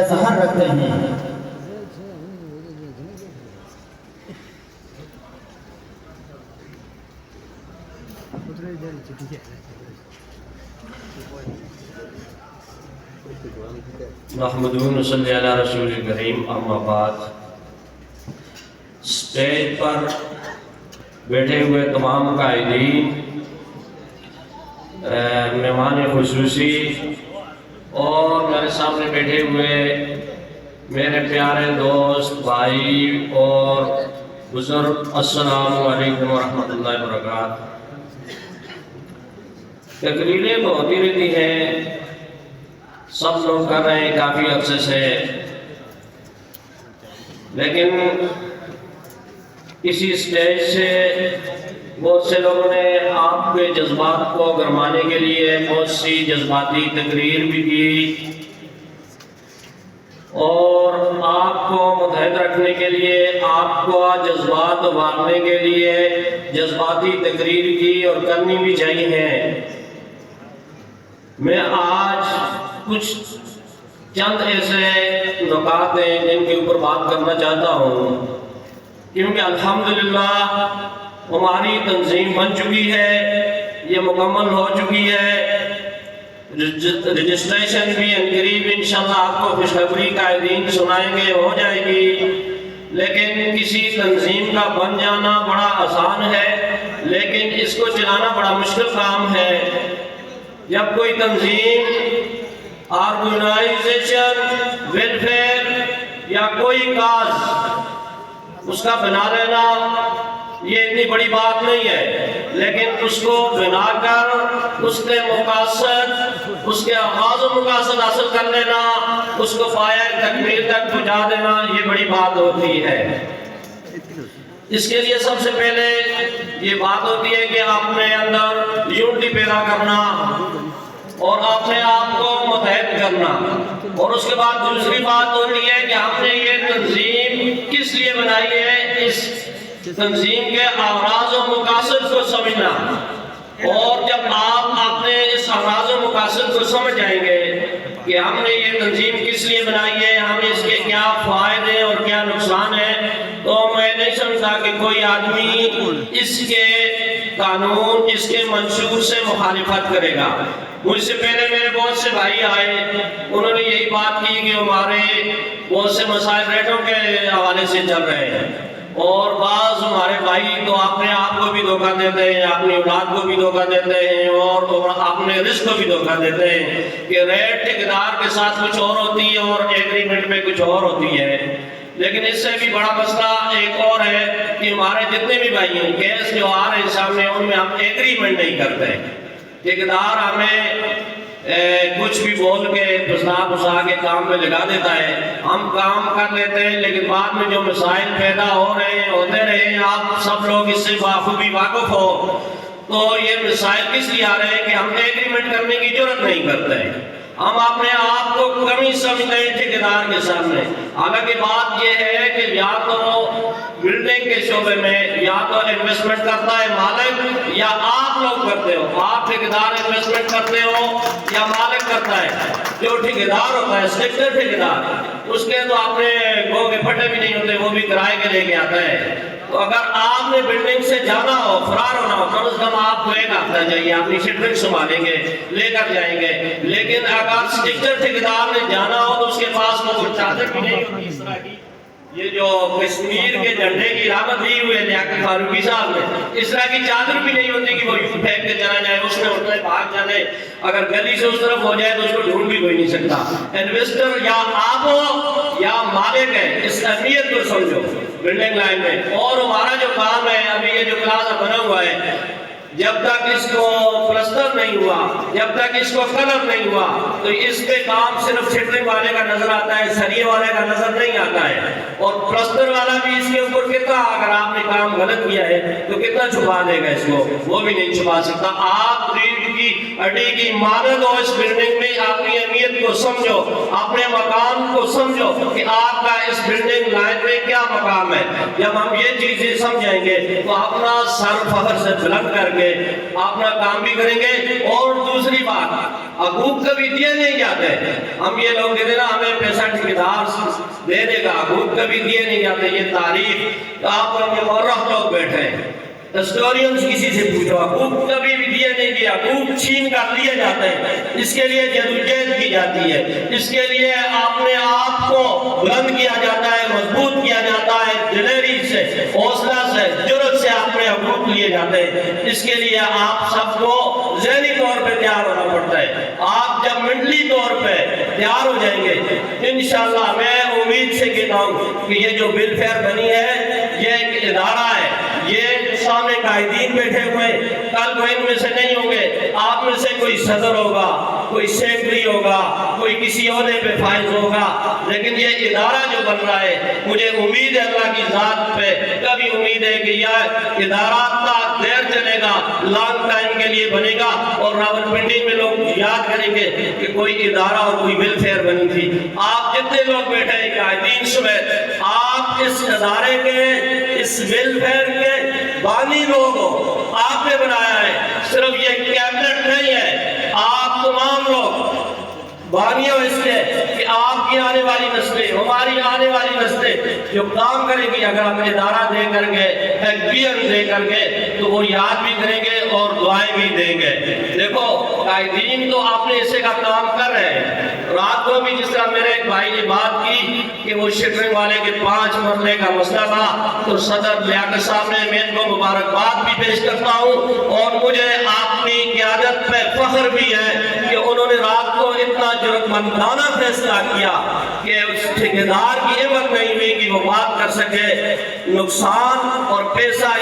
سحر رکھتے ہیں۔ نحمدہ و صلی علی رسول کریم، اما بعد۔ اسٹیج پر بیٹھے ہوئے تمام قائدین، مہمان خصوصی اور میرے سامنے بیٹھے ہوئے میرے پیارے دوست بھائی اور بزرگ، السلام علیکم ورحمۃ اللہ وبرکاتہ۔ تقریریں تو ہوتی رہتی ہیں، سب لوگ کر رہے ہیں کافی عرصے سے، لیکن اسی اسٹیج سے بہت سے لوگوں نے آپ کے جذبات کو گرمانے کے لیے بہت سی جذباتی تقریر بھی کی اور آپ کو متحد رکھنے کے لیے، آپ کو جذبات ابھارنے کے لیے جذباتی تقریر کی اور کرنی بھی چاہیے۔ میں آج کچھ چند ایسے نکات ہیں جن کے اوپر بات کرنا چاہتا ہوں، کیونکہ الحمدللہ ہماری تنظیم بن چکی ہے، یہ مکمل ہو چکی ہے، رجسٹریشن بھی قریب انشاءاللہ آپ کو خوشخبری قائدین سنائیں گے، ہو جائے گی۔ لیکن کسی تنظیم کا بن جانا بڑا آسان ہے، لیکن اس کو چلانا بڑا مشکل کام ہے۔ جب کوئی تنظیم، آرگنائزیشن، ویلفیئر یا کوئی کاز، اس کا بنا لینا یہ اتنی بڑی بات نہیں ہے، لیکن اس کو بنا کر اس کے مقاصد، اس کے آغاز و مقاصد حاصل کر لینا، اس کو پایہ تکمیل تک پہنچا دینا، یہ بڑی بات ہوتی ہے۔ اس کے لیے سب سے پہلے یہ بات ہوتی ہے کہ اپنے اندر یونٹی پیدا کرنا اور اپنے آپ کو متحد کرنا، اور اس کے بعد دوسری بات ہوتی ہے کہ ہم نے یہ تنظیم کس لیے بنائی ہے، اس تنظیم کے اغراض و مقاصد کو سمجھنا۔ اور جب آپ اپنے اس اغراض و مقاصد کو سمجھ جائیں گے کہ ہم نے یہ تنظیم کس لیے بنائی ہے، ہمیں اس کے کیا فائدے اور کیا نقصان ہیں، تو میں نہیں سمجھتا کہ کوئی آدمی اس کے قانون، اس کے منشور سے مخالفت کرے گا۔ مجھ سے پہلے میرے بہت سے بھائی آئے، انہوں نے یہی بات کی کہ ہمارے بہت سے مسائل ریٹوں کے حوالے سے چل رہے ہیں، اور بعض ہمارے بھائی تو اپنے آپ کو بھی دھوکہ دیتے ہیں، اپنی اولاد کو بھی دھوکہ دیتے ہیں، اور اپنے رزق کو بھی دھوکہ دیتے ہیں کہ ریٹ ٹھیکیدار کے ساتھ کچھ اور ہوتی ہے اور ایگریمنٹ میں کچھ اور ہوتی ہے۔ لیکن اس سے بھی بڑا مسئلہ ایک اور ہے کہ ہمارے جتنے بھی بھائی ہیں، کیس جو آ رہے ہیں سامنے، ان میں ہم ایگریمنٹ نہیں کرتے۔ ٹھیکیدار ہمیں کچھ بھی بول کے پھسا کے کام میں لگا دیتا ہے، ہم کام کر لیتے ہیں، لیکن بعد میں جو مسائل پیدا ہو رہے ہیں، ہوتے رہے ہیں، آپ سب لوگ اس سے بخوبی واقف ہو، تو یہ مسائل کس لیے آ رہے ہیں کہ ہم ایگریمنٹ کرنے کی ضرورت نہیں کرتے ہیں، ہم اپنے آپ کو کمی سمجھتے ہیں ٹھیکیدار کے سامنے۔ حالانکہ بات یہ ہے کہ یا تو بلڈنگ کے شعبے میں یا تو انویسٹمنٹ کرتا ہے مالک، یا آپ لوگ کرتے ہو، آپ ٹھیکیدار انویسٹمنٹ کرتے ہو یا مالک کرتا ہے۔ جو ٹھیکیدار ہوتا ہے، سٹرکچر ٹھیکیدار، اس کے تو اپنے گو کے پھٹے بھی نہیں ہوتے، وہ بھی کرائے کے لے کے آتا ہے۔ تو اگر آپ نے بلڈنگ سے جانا ہو، فرار ہونا ہو، کم از کم آپ کو ایک ہفتہ چاہیے، اپنی شٹرنگ سنبھالیں گے، لے کر جائیں گے۔ لیکن اگر سٹرکچر ٹھیکیدار نے جانا ہو تو اس کے پاس کوئی چادر بھی نہیں ہوتی اس طرح کی، یہ جو کشمیر کے جھنڈے کی علامت دی ہوئی ہے لیاقت فاروقی صاحب نے، اس طرح کی چادر بھی نہیں ہوتی کہ وہ یوں پھینک کے چلا جائے، اس میں اٹھنے بھاگ جانے، اگر گلی سے اس طرف ہو جائے تو اس کو ڈھونڈ بھی کوئی نہیں سکتا۔ انویسٹر یا آپ ہو یا مالک ہے، اس اہمیت کو سمجھو بلڈنگ لائن میں۔ اور ہمارا جو کام ہے، ابھی یہ جو پلازا بنا ہوا ہے، جب تک اس کو پلسٹر نہیں ہوا، جب تک اس کو کلر نہیں ہوا، تو اس پہ کام صرف شٹرنگ والے کا نظر آتا ہے، سریے والے کا نظر نہیں آتا ہے۔ اور پلسٹر والا بھی اس کے اوپر کتنا، اگر آپ نے کام غلط کیا ہے تو کتنا چھپا دے گا اس کو، وہ بھی نہیں چھپا سکتا۔ آپ ریٹ کی ہڈی کی مانند ہو اس بلڈنگ میں، اپنی اہمیت کو سمجھو، اپنے مقام کو سمجھو کہ آپ کا اس بلڈنگ لائن میں کیا مقام ہے۔ جب ہم یہ چیزیں سمجھیں گے تو اپنا سر فخر سے بلند کر کے اپنا کام بھی کریں گے۔ اور دوسری بات، حقوق کبھی دیے نہیں جاتے۔ ہم یہ لوگ کہتے ہیں نا ہمیں پیسہ ٹھیکیدار دے دے گا، حقوق کبھی دیے نہیں جاتے۔ یہ تاریخ آپ اور یہ مورخ لوگ بیٹھے ہیں، ہسٹورینز کسی سے پوچھو، حقوق کبھی بھی دیے نہیں گئے، حقوق چھین کر لیے جاتے ہیں۔ اس کے لیے جدوجہد کی جاتی ہے، اس کے لیے اپنے آپ کو بلند کیا جاتا ہے، مضبوط کیا جاتا ہے، دلیری سے، حوصلہ سے، جرأت سے اپنے حقوق لیے جاتے ہیں۔ اس کے لیے آپ سب کو ذہنی طور پہ تیار ہونا پڑتا ہے۔ آپ جب منٹلی طور پہ تیار ہو جائیں گے انشاءاللہ، میں امید سے کہتا ہوں کہ یہ جو ویلفیئر بنی ہے یہ ایک ادارہ ہے، یہ سامنے قائدین بیٹھے ہوئے، کل کو ان میں سے نہیں ہوں گے، آپ میں سے کوئی صدر ہوگا، کوئی سیکرٹری ہوگا، کوئی کسی عہدے پہ فائز ہوگا، لیکن یہ ادارہ جو بن رہا ہے مجھے امید ہے اللہ کی ذات پہ، کبھی امید ہے کہ یہ ادارہ تا دیر چلے گا، لانگ ٹائم کے لیے بنے گا، اور راولپنڈی میں لوگ یاد کریں گے کہ کوئی ادارہ اور کوئی ویلفیئر بنی تھی۔ آپ جتنے لوگ بیٹھے ہیں قائدین سمیت، آپ اس ادارے کے، اس ویلفیئر کے بانی لوگ ہو، آپ نے بنایا ہے، صرف یہ کیبنٹ نہیں ہے، آپ تمام لوگ بانی ہو اس کے کہ آپ کی آنے والی نسلیں، ہماری آنے والی نسلیں جو کام کریں گی، اگر ہم ادارہ دے کر گے، ایکسپیرینس دے کر گے تو وہ یاد بھی کریں گے اور دعائیں بھی دیں گے۔ دیکھو قائدین تو اپنے حصے کا کام کر رہے ہیں۔ رات کو بھی جس طرح میرے ایک بھائی نے بات کی کہ وہ شٹرنگ والے کے 5 مرلے کا مسئلہ تھا، تو صدر لیاقت صاحب نے میں ان کو مبارکباد بھی پیش کرتا ہوں، اور مجھے اپنی قیادت پہ فخر بھی ہے کہ انہوں نے رات کو اتنا جرأت مندانہ فیصلہ کیا کہ اس ٹھیکیدار کی ہمت نہیں ہوئی کہ وہ بات کر سکے۔ نقصان اور پیسہ